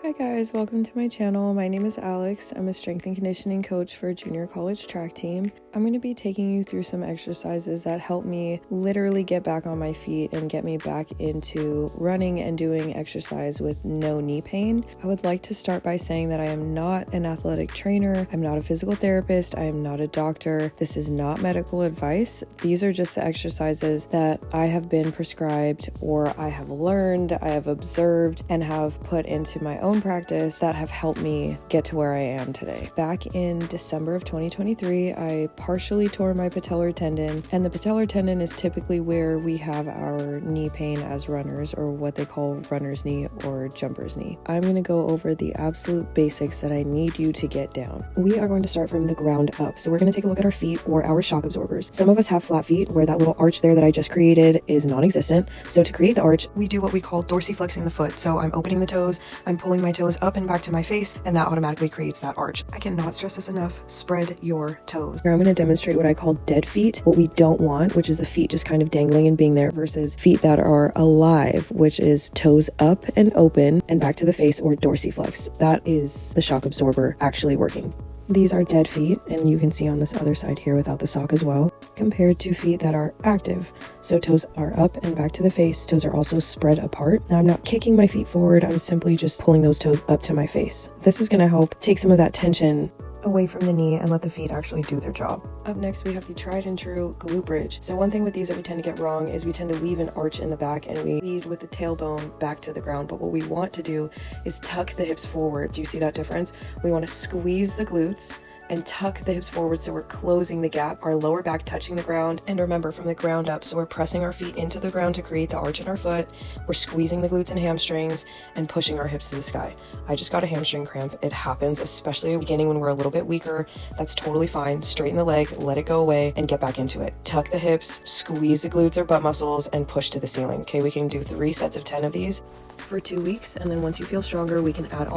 Hi guys, welcome to my channel. My name is Alex. I'm a strength and conditioning coach for a junior college track team. I'm going to be taking you through some exercises that help me literally get back on my feet and get me back into running and doing exercise with no knee pain. I would like to start by saying that I am not an athletic trainer. I'm not a physical therapist. I am not a doctor. This is not medical advice. These are just the exercises that I have been prescribed or I have learned, I have observed, and have put into my own practice that have helped me get to where I am today. Back in December of 2023, I partially tore my patellar tendon, and the patellar tendon is typically where we have our knee pain as runners, or what they call runner's knee or jumper's knee. I'm going to go over the absolute basics that I need you to get down. We are going to start from the ground up. So we're going to take a look at our feet or our shock absorbers. Some of us have flat feet where that little arch there that I just created is non-existent. So to create the arch, we do what we call dorsiflexing the foot. So I'm opening the toes, I'm pulling my toes up and back to my face, and that automatically creates that arch. I cannot stress this enough. Spread your toes. Here I'm going to demonstrate what I call dead feet, what we don't want, which is the feet just kind of dangling and being there, versus feet that are alive, which is toes up and open and back to the face, or dorsiflex. That is the shock absorber actually working. These are dead feet, and you can see on this other side here without the sock as well, compared to feet that are active. So toes are up and back to the face. Toes are also spread apart. Now I'm not kicking my feet forward. I'm simply just pulling those toes up to my face. This is going to help take some of that tension away from the knee and let the feet actually do their job. Up next, we have the tried and true glute bridge. So one thing with these that we tend to get wrong is we tend to leave an arch in the back and we lead with the tailbone back to the ground. But what we want to do is tuck the hips forward. Do you see that difference? We want to squeeze the glutes and tuck the hips forward so we're closing the gap, our lower back touching the ground. And remember, from the ground up, so we're pressing our feet into the ground to create the arch in our foot. We're squeezing the glutes and hamstrings and pushing our hips to the sky. I just got a hamstring cramp. It happens, especially at the beginning when we're a little bit weaker. That's totally fine. Straighten the leg, let it go away, and get back into it. Tuck the hips, squeeze the glutes or butt muscles, and push to the ceiling. Okay, we can do 3 sets of 10 of these for 2 weeks, and then once you feel stronger, we can add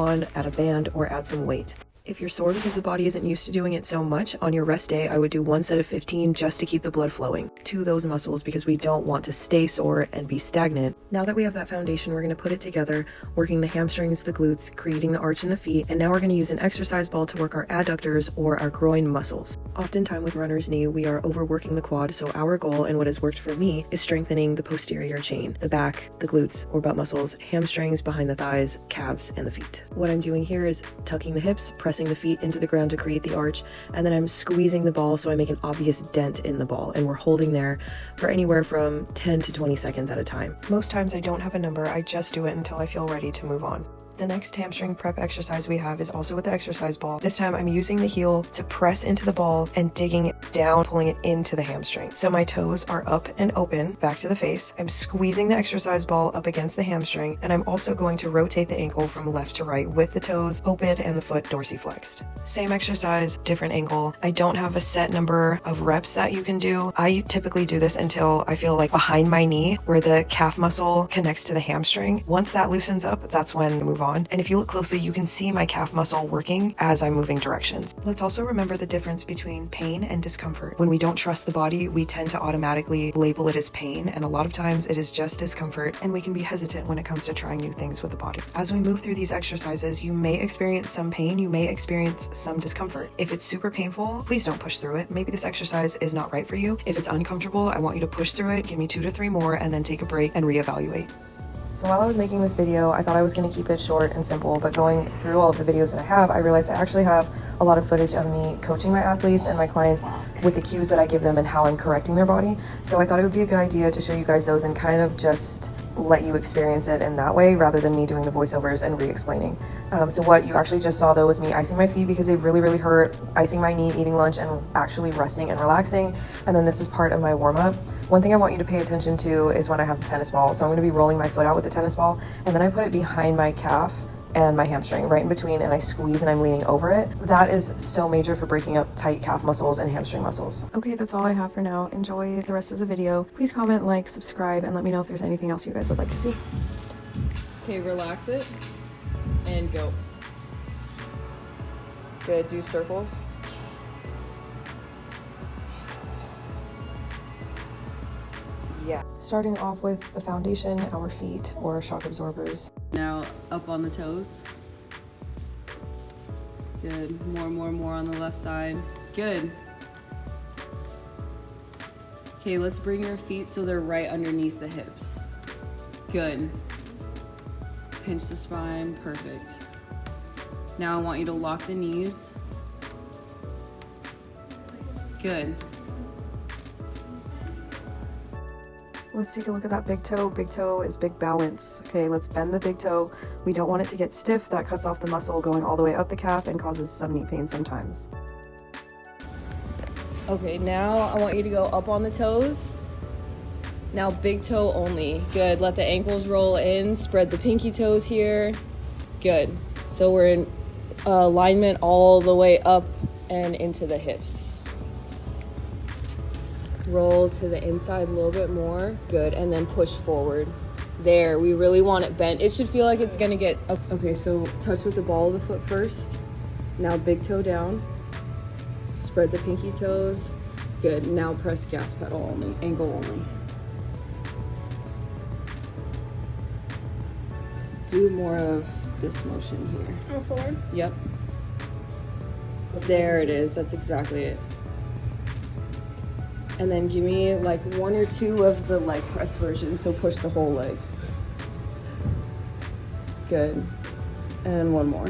a band or add some weight. If you're sore because the body isn't used to doing it so much, on your rest day, I would do 1 set of 15 just to keep the blood flowing to those muscles, because we don't want to stay sore and be stagnant. Now that we have that foundation, we're going to put it together, working the hamstrings, the glutes, creating the arch in the feet, and now we're going to use an exercise ball to work our adductors or our groin muscles. Oftentimes with runner's knee, we are overworking the quad, so our goal, and what has worked for me, is strengthening the posterior chain, the back, the glutes or butt muscles, hamstrings, behind the thighs, calves, and the feet. What I'm doing here is tucking the hips, pressing the feet into the ground to create the arch, and then I'm squeezing the ball so I make an obvious dent in the ball, and we're holding there for anywhere from 10 to 20 seconds at a time. Most times I don't have a number, I just do it until I feel ready to move on. The next hamstring prep exercise we have is also with the exercise ball. This time I'm using the heel to press into the ball and digging it down, pulling it into the hamstring. So my toes are up and open, back to the face. I'm squeezing the exercise ball up against the hamstring, and I'm also going to rotate the ankle from left to right with the toes open and the foot dorsiflexed. Same exercise, different angle. I don't have a set number of reps that you can do. I typically do this until I feel like behind my knee, where the calf muscle connects to the hamstring. Once that loosens up, that's when I move on. And if you look closely, you can see my calf muscle working as I'm moving directions. Let's also remember the difference between pain and discomfort. When we don't trust the body, we tend to automatically label it as pain, and a lot of times it is just discomfort, and we can be hesitant when it comes to trying new things with the body. As we move through these exercises, you may experience some pain, you may experience some discomfort. If it's super painful, please don't push through it. Maybe this exercise is not right for you. If it's uncomfortable, I want you to push through it, give me 2 to 3 more, and then take a break and reevaluate. So while I was making this video, I thought I was going to keep it short and simple, but going through all of the videos that I have, I realized I actually have a lot of footage of me coaching my athletes and my clients with the cues that I give them and how I'm correcting their body. So I thought it would be a good idea to show you guys those and kind of just let you experience it in that way rather than me doing the voiceovers and re-explaining. So what you actually just saw though was me icing my feet because they really hurt, icing my knee, eating lunch, and actually resting and relaxing. And then this is part of my warm-up. One thing I want you to pay attention to is when I have the tennis ball. So I'm going to be rolling my foot out with the tennis ball, and then I put it behind my calf and my hamstring, right in between, and I squeeze and I'm leaning over it. That is so major for breaking up tight calf muscles and hamstring muscles. Okay, that's all I have for now. Enjoy the rest of the video. Please comment, like, subscribe, and let me know if there's anything else you guys would like to see. Okay, relax it and go. Good, do circles. Yeah. Starting off with the foundation, our feet or shock absorbers. Now up on the toes. Good. More on the left side. Good. Okay, let's bring your feet so they're right underneath the hips. Good. Pinch the spine. Perfect. Now I want you to lock the knees. Good. Let's take a look at that big toe. Big toe is big balance. Okay, let's bend the big toe. We don't want it to get stiff. That cuts off the muscle going all the way up the calf and causes some knee pain sometimes. Okay, now I want you to go up on the toes. Now big toe only. Good. Let the ankles roll in. Spread the pinky toes here. Good. So we're in alignment all the way up and into the hips. Roll to the inside a little bit more. Good. And then push forward. There. We really want it bent. It should feel like it's going to get... Okay, so touch with the ball of the foot first. Now big toe down. Spread the pinky toes. Good. Now press gas pedal only. Ankle only. Do more of this motion here. Go forward. Yep. There it is. That's exactly it. And then give me like 1 or 2 of the leg press version. So push the whole leg. Good. And 1 more.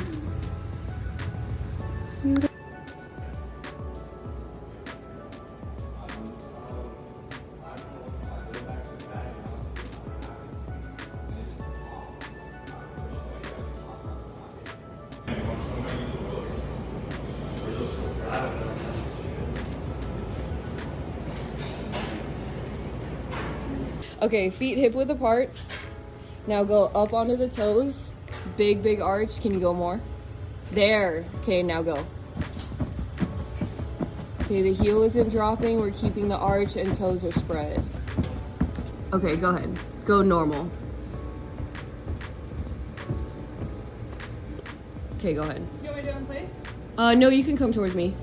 Okay, feet hip width apart. Now go up onto the toes. Big arch. Can you go more? There. Okay, now go. Okay, the heel isn't dropping. We're keeping the arch and toes are spread. Okay, go ahead. Go normal. Okay, go ahead. You want me to do it in place? No, you can come towards me.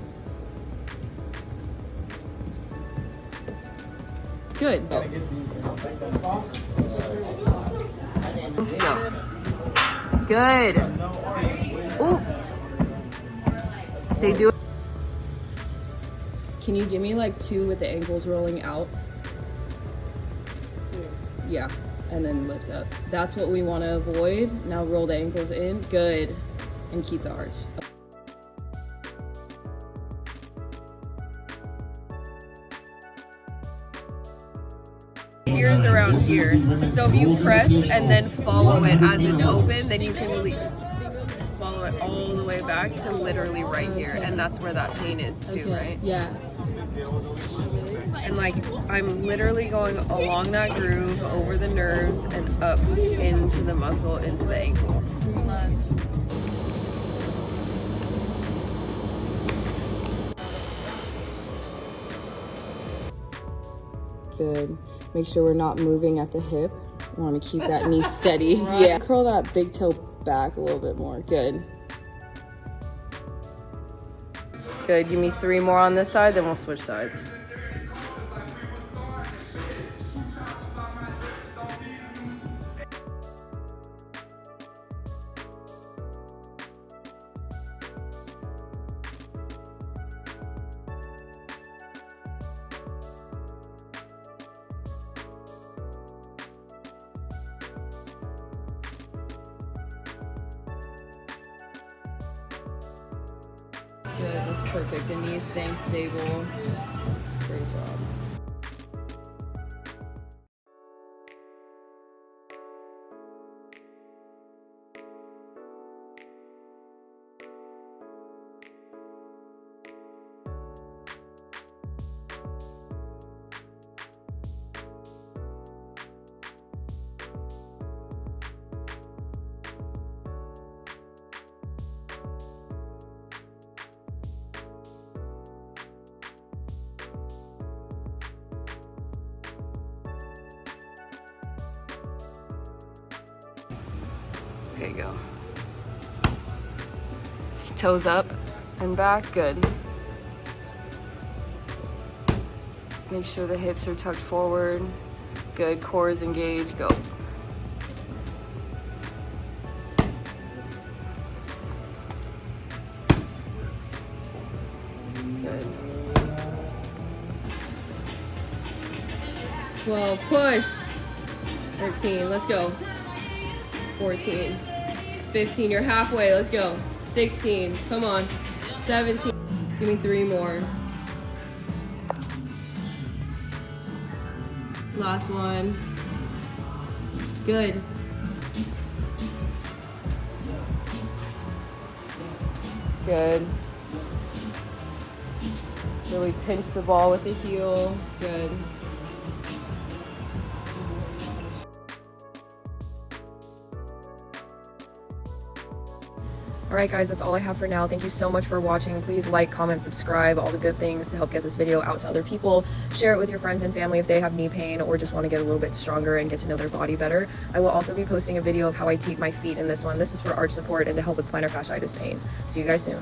Good. Go. Go. Good. Ooh. They do. Can you give me like 2 with the ankles rolling out? Yeah. And then lift up. That's what we want to avoid. Now roll the ankles in. Good. And keep the arch. Here's around here. So if you press and then follow it as it's open, then you can follow it all the way back to literally right here. And that's where that pain is too, right? Yeah. And like, I'm literally going along that groove, over the nerves, and up into the muscle, into the ankle. Good. Make sure we're not moving at the hip. We want to keep that knee steady. Right. Yeah. Curl that big toe back a little bit more. Good. Good. Give me 3 more on this side, then we'll switch sides. Good, that's perfect. The knee is staying stable. Great job. Okay, go. Toes up and back, good. Make sure the hips are tucked forward. Good, core is engaged, go. 12, push. 13, let's go. 14, 15, you're halfway, let's go. 16, come on. 17, give me 3 more. Last one. Good. Good. Really pinch the ball with the heel. Good. Alright guys, that's all I have for now. Thank you so much for watching. Please like, comment, subscribe, all the good things to help get this video out to other people. Share it with your friends and family if they have knee pain or just want to get a little bit stronger and get to know their body better. I will also be posting a video of how I tape my feet in this one. This is for arch support and to help with plantar fasciitis pain. See you guys soon.